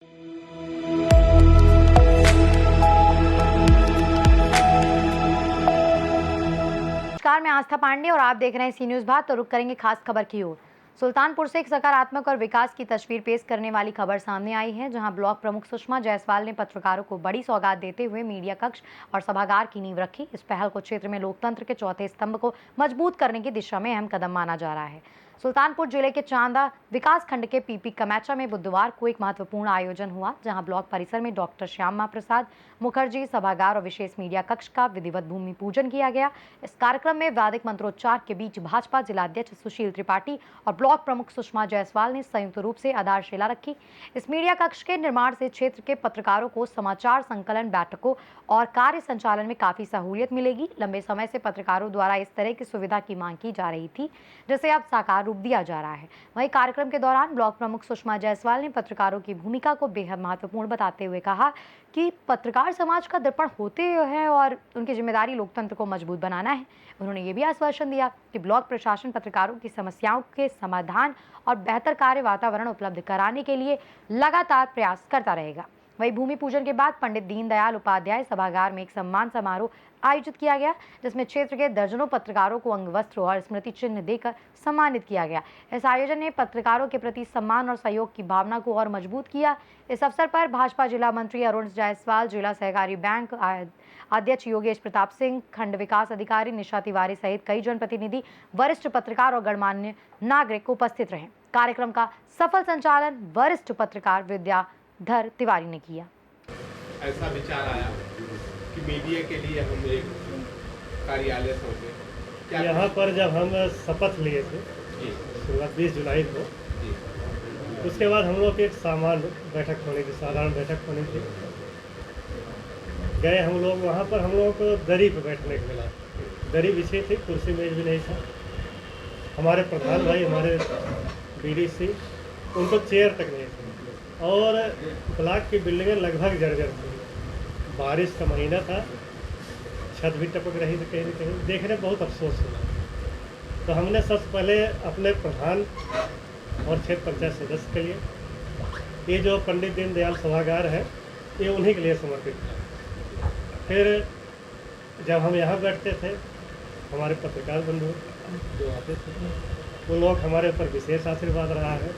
नमस्कार, मैं आस्था पांडे और आप देख रहे हैं सी न्यूज़ भारत। तो रुक करेंगे खास खबर की ओर। सुल्तानपुर से एक सकारात्मक और विकास की तस्वीर पेश करने वाली खबर सामने आई है, जहां ब्लॉक प्रमुख सुषमा जायसवाल ने पत्रकारों को बड़ी सौगात देते हुए मीडिया कक्ष और सभागार की नींव रखी। इस पहल को क्षेत्र में लोकतंत्र के चौथे स्तंभ को मजबूत करने की दिशा में अहम कदम माना जा रहा है। सुल्तानपुर जिले के चांदा विकास खंड के पीपी कमैचा में बुधवार को एक महत्वपूर्ण आयोजन हुआ, जहां ब्लॉक परिसर में डॉक्टर श्यामा प्रसाद मुखर्जी सभागार और विशेष मीडिया कक्ष का विधिवत भूमि पूजन किया गया। इस कार्यक्रम में वैदिक मंत्रोच्चार के बीच भाजपा जिलाध्यक्ष सुशील त्रिपाठी और ब्लॉक प्रमुख सुषमा जायसवाल ने संयुक्त रूप से आधारशिला रखी। इस मीडिया कक्ष के निर्माण से क्षेत्र के पत्रकारों को समाचार संकलन, बैठकों और कार्य संचालन में काफी सहूलियत मिलेगी। लंबे समय से पत्रकारों द्वारा इस तरह की सुविधा की मांग की जा रही थी, जिसे अब साकार रूप दिया जा रहा है। वहीं कार्यक्रम के दौरान ब्लॉक प्रमुख सुषमा जायसवाल ने पत्रकारों की भूमिका को बेहद महत्वपूर्ण बताते हुए कहा कि पत्रकार समाज का दर्पण होते हैं और उनकी जिम्मेदारी लोकतंत्र को मजबूत बनाना है। उन्होंने ये भी आश्वासन दिया कि ब्लॉक प्रशासन पत्रकारों की समस्याओं के समाधान और बेहतर कार्य वातावरण उपलब्ध कराने के लिए लगातार प्रयास करता रहेगा। वहीं भूमि पूजन के बाद पंडित दीनदयाल उपाध्याय सभागार में एक सम्मान समारोह आयोजित किया गया, जिसमें क्षेत्र के दर्जनों पत्रकारों को अंग वस्त्र और स्मृति चिन्ह देकर सम्मानित किया गया। इस आयोजन ने पत्रकारों के प्रति सम्मान और सहयोग की भावना को और मजबूत किया। इस अवसर पर भाजपा जिला मंत्री अरुण जायसवाल, जिला सहकारी बैंक अध्यक्ष योगेश प्रताप सिंह, खंड विकास अधिकारी निशा तिवारी सहित कई जनप्रतिनिधि, वरिष्ठ पत्रकार और गणमान्य नागरिक उपस्थित रहे। कार्यक्रम का सफल संचालन वरिष्ठ पत्रकार विद्याधर तिवारी ने किया। ऐसा विचार आया कि मीडिया के लिए हम एक कार्यालय सौंपे। यहाँ पर जब हम शपथ लिए थे शुरुआत 20 जुलाई को, उसके बाद हम लोग की एक सामान्य बैठक होनी थी, साधारण बैठक होनी थी। गए हम लोग वहाँ पर, हम लोगों को दरी पर बैठने को मिला। दरी बिछी थी, कुर्सी मेज भी नहीं था। हमारे प्रधान भाई, हमारे बीडीसी, उनको चेयर तक नहीं थी और ब्लॉक की बिल्डिंगें लगभग जर्जर थी। बारिश का महीना था, छत भी टपक रही थी कहीं न कहीं। देखने बहुत अफसोस हुआ। तो हमने सबसे पहले अपने प्रधान और क्षेत्र पंचायत सदस्य के लिए, ये जो पंडित दीनदयाल सभागार है, ये उन्हीं के लिए समर्पित था। फिर जब हम यहाँ बैठते थे, हमारे पत्रकार बंधु जो आते थे, उन लोग हमारे ऊपर विशेष आशीर्वाद रहा है।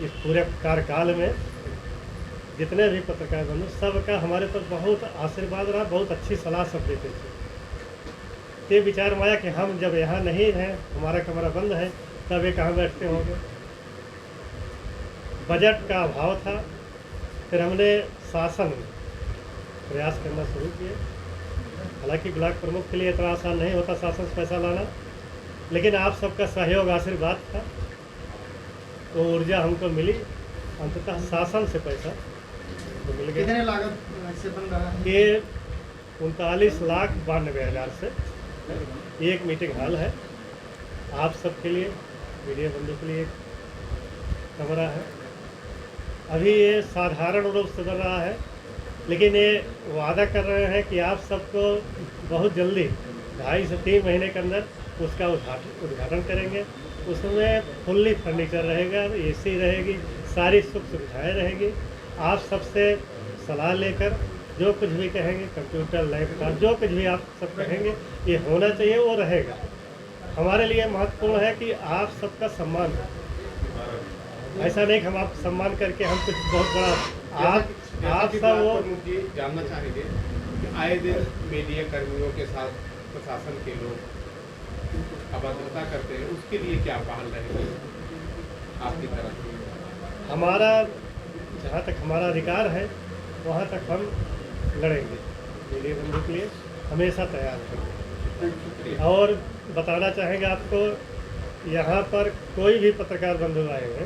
इस पूरे कार्यकाल में जितने भी पत्रकार बंधु, सबका हमारे पर बहुत आशीर्वाद रहा, बहुत अच्छी सलाह सब देते थे। ये विचार में आया कि हम जब यहाँ नहीं हैं, हमारा कमरा बंद है, तब ये कहाँ बैठते होंगे। बजट का अभाव था। फिर हमने शासन में प्रयास करना शुरू किए। हालांकि ब्लॉक प्रमुख के लिए इतना आसान नहीं होता शासन से पैसा लाना, लेकिन आप सबका सहयोग, आशीर्वाद था, तो ऊर्जा हमको मिली। अंततः शासन से पैसा तो मिल गया। कितने लागत से बन रहा है? ये 39,92,000 से एक मीटिंग हॉल है। आप सबके लिए, मीडिया बंधु के लिए कमरा है। अभी ये साधारण रूप से बन रहा है, लेकिन ये वादा कर रहे हैं कि आप सबको बहुत जल्दी 2.5 से 3 महीने के अंदर उसका उद्घाटन करेंगे। उसमें फुल्ली फर्नीचर रहेगा, एसी रहेगी, सारी सुख सुविधाएँ रहेगी। आप सबसे सलाह लेकर जो कुछ भी कहेंगे, कंप्यूटर, लैपटॉप, जो कुछ भी आप सब कहेंगे, ये होना चाहिए, वो रहेगा। हमारे लिए महत्वपूर्ण है कि आप सबका सम्मान हो। ऐसा नहीं कि हम आप सम्मान करके हम कुछ बहुत बड़ा आप सब वो जानना चाहेंगे कि आए दिन मीडिया कर्मियों के साथ प्रशासन के लोग अभद्रता करते हैं, उसके लिए क्या पहल रहेगी आपकी तरफ? हमारा जहाँ तक हमारा अधिकार है, वहाँ तक हम लड़ेंगे। मीडिया बंधु के लिए हमेशा तैयार हैं। और बताना चाहेंगे आपको, यहाँ पर कोई भी पत्रकार बंधु आएंगे,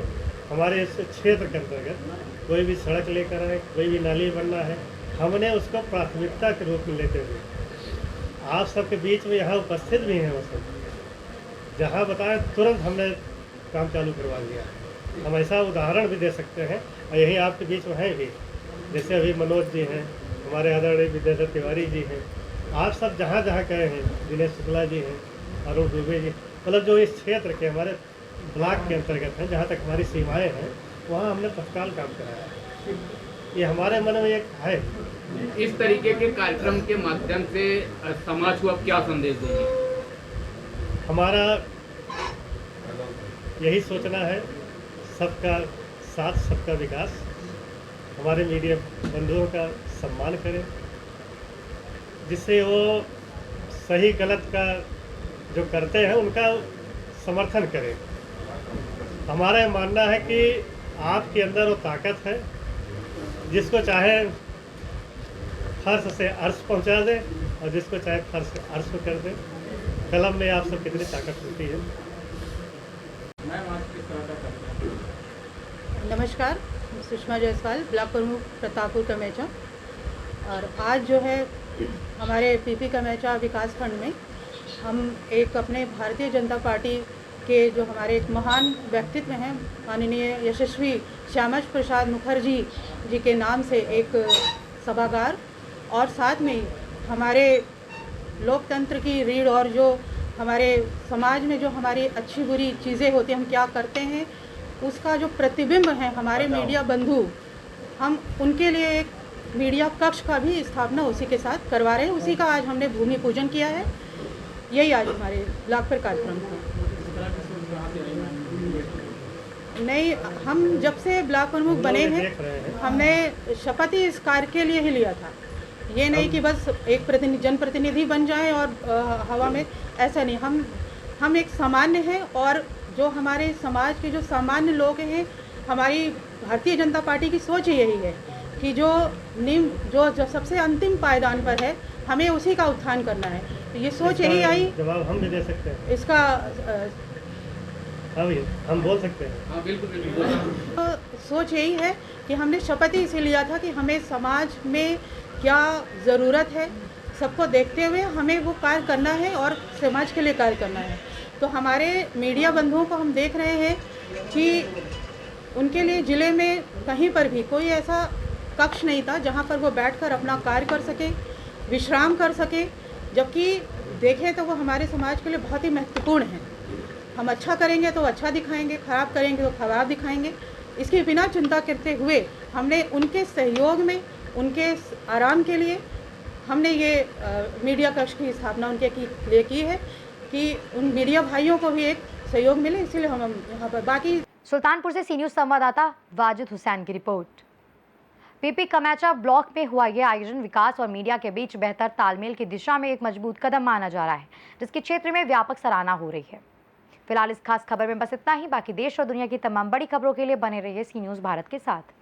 हमारे इस क्षेत्र के अंतर्गत कोई भी सड़क लेकर आए, कोई भी नाली बनना है, हमने उसको प्राथमिकता के रूप में लेते हुए आप सबके बीच में यहाँ उपस्थित भी हैं। वो सब जहाँ बताएं तुरंत हमने काम चालू करवा लिया। हम ऐसा उदाहरण भी दे सकते हैं, और यही आपके बीच में है भी। जैसे अभी मनोज जी हैं, हमारे आदरणीय विद्याधर तिवारी जी हैं, आप सब जहाँ जहाँ गए हैं, दिनेश शुक्ला जी हैं, अरुण दुबे जी, मतलब जो इस क्षेत्र के हमारे ब्लॉक के अंतर्गत हैं, जहाँ तक हमारी सीमाएं हैं, वहाँ हमने तत्काल काम कराया है। ये हमारे मन में एक है। इस तरीके के कार्यक्रम के माध्यम से समाज को आप क्या संदेश देंगे? हमारा यही सोचना है, सबका साथ सबका विकास। हमारे मीडिया बंधुओं का सम्मान करें, जिससे वो सही गलत का जो करते हैं उनका समर्थन करें। हमारा ये मानना है कि आपके अंदर वो ताकत है, जिसको चाहे फर्श से अर्श पहुंचा दे और जिसको चाहे फर्श से अर्श को कर दे। कलम में आप सब कितनी ताकत होती है। नमस्कार, सुषमा जायसवाल, ब्लॉक प्रमुख प्रतापपुर कमेचा। और आज जो है हमारे पीपी कमेचा विकास खंड में हम एक अपने भारतीय जनता पार्टी के जो हमारे एक महान व्यक्तित्व हैं, माननीय यशस्वी श्यामा प्रसाद मुखर्जी जी के नाम से एक सभागार और साथ में हमारे लोकतंत्र की रीढ़ और जो हमारे समाज में जो हमारी अच्छी बुरी चीज़ें होती हैं, हम क्या करते हैं, उसका जो प्रतिबिंब है हमारे मीडिया बंधु, हम उनके लिए एक मीडिया कक्ष का भी स्थापना उसी के साथ करवा रहे हैं। उसी का आज हमने भूमि पूजन किया है। यही आज हमारे ब्लॉक पर कार्यक्रम था। नहीं, हम जब से ब्लॉक प्रमुख बने हैं हमने शपथ ही इस कार्य के लिए ही लिया था। ये नहीं कि बस एक जनप्रतिनिधि बन जाए और हवा में, ऐसा नहीं। हम एक सामान्य हैं और जो हमारे समाज के जो सामान्य लोग हैं, हमारी भारतीय जनता पार्टी की सोच यही है कि जो सबसे अंतिम पायदान पर है, हमें उसी का उत्थान करना है। तो ये सोच यही आई। जवाब हम भी दे सकते हैं इसका। हम बोल सकते हैं। हाँ, बिल्कुल बिल्कुल। तो सोच यही है कि हमने शपथ ही इसे लिया था कि हमें समाज में क्या ज़रूरत है, सबको देखते हुए हमें वो कार्य करना है और समाज के लिए कार्य करना है। तो हमारे मीडिया बंधुओं को हम देख रहे हैं कि उनके लिए ज़िले में कहीं पर भी कोई ऐसा कक्ष नहीं था जहां पर वो बैठकर अपना कार्य कर सके, विश्राम कर सके। जबकि देखें तो वो हमारे समाज के लिए बहुत ही महत्वपूर्ण है। हम अच्छा करेंगे तो अच्छा दिखाएंगे, ख़राब करेंगे तो खराब दिखाएंगे। इसकी बिना चिंता करते हुए हमने उनके सहयोग में, उनके आराम के लिए हमने ये मीडिया कक्ष की स्थापना उनके लिए की है कि उन मीडिया भाइयों को भी एक सहयोग मिले। इसीलिए हम यहाँ पर बाकी। सुल्तानपुर से सी न्यूज़ संवाददाता वाजिद हुसैन की रिपोर्ट। पीपी कमेचा ब्लॉक में हुआ यह आयोजन विकास और मीडिया के बीच बेहतर तालमेल की दिशा में एक मजबूत कदम माना जा रहा है, जिसकी क्षेत्र में व्यापक सराहना हो रही है। फिलहाल इस खास खबर में बस इतना ही। बाकी देश और दुनिया की तमाम बड़ी खबरों के लिए बने रहिए सी न्यूज़ भारत के साथ।